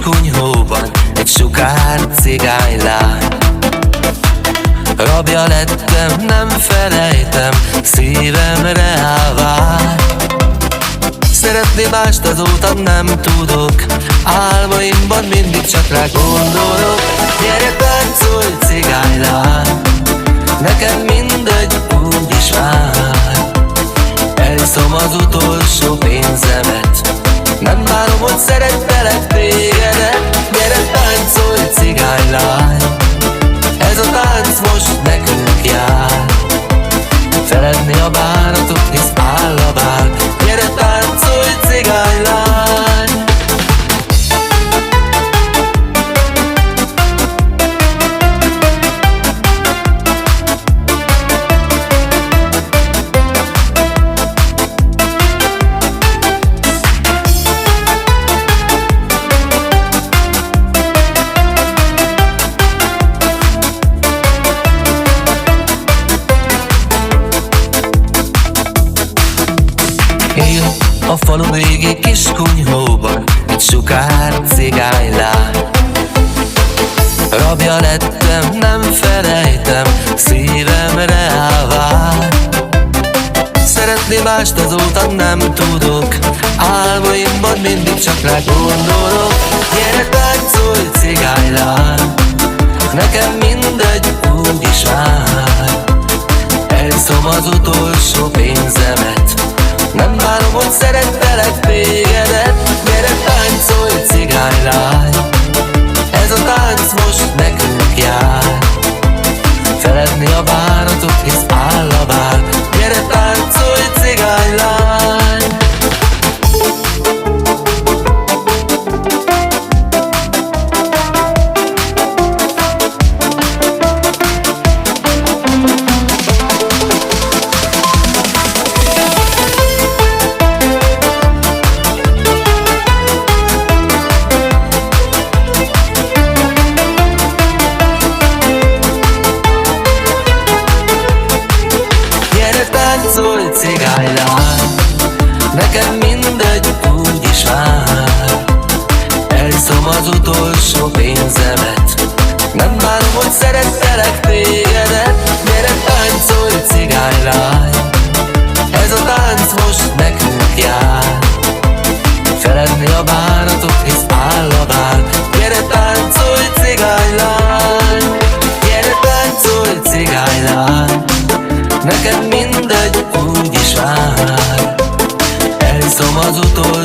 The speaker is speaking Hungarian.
kunyhóban egy sukár cigánylány. Rabja lettem, nem felejtem, szívemre állvár. Szeretni mást azóta nem tudok, álmaimban mindig csak rá gondolok. Gyere, táncolj, cigánylány, nekem mindegy, úgyis vár. Eliszom az utolsó pénzemet, nem várom, hogy szerettelek tégedet. Gyere, táncolj, cigánylány, ez a tánc most nekünk jár. Feledni a bánatot, hisz áll a bál. Gyere, táncolj, cigánylány. Él a falu végi kis kunyhóban egy sukár cigánylány. Rabja lettem, nem felejtem, szívemre állvár. Szeretni mást azóta nem tudok, álmaimban mindig csak rá gondolok. Gyere, táncolj, cigánylány, nekem mindegy, úgyis vár. Eliszom az utolsó pénzemet, nem várom, hogy szerettelek tégedet. Gyere, táncolj, cigánylány, ez a tánc most nekünk jár. Feledni a bánatot, hisz áll a bál. Gyere, táncolj, cigánylány. Táncolj, cigánylány, nekem mindegy, úgyis vár. Eliszom az utolsó pénzemet, nem várom, hogy szerettelek tégedet. Gyere, táncolj, cigánylány, ez a tánc most nekünk jár. Feledni a bánatot, hisz áll a bál. Gyere, táncolj, cigánylány. Gyere, táncolj, cigánylány, nekem mindegy, úgyis vár. Eliszom az utolsó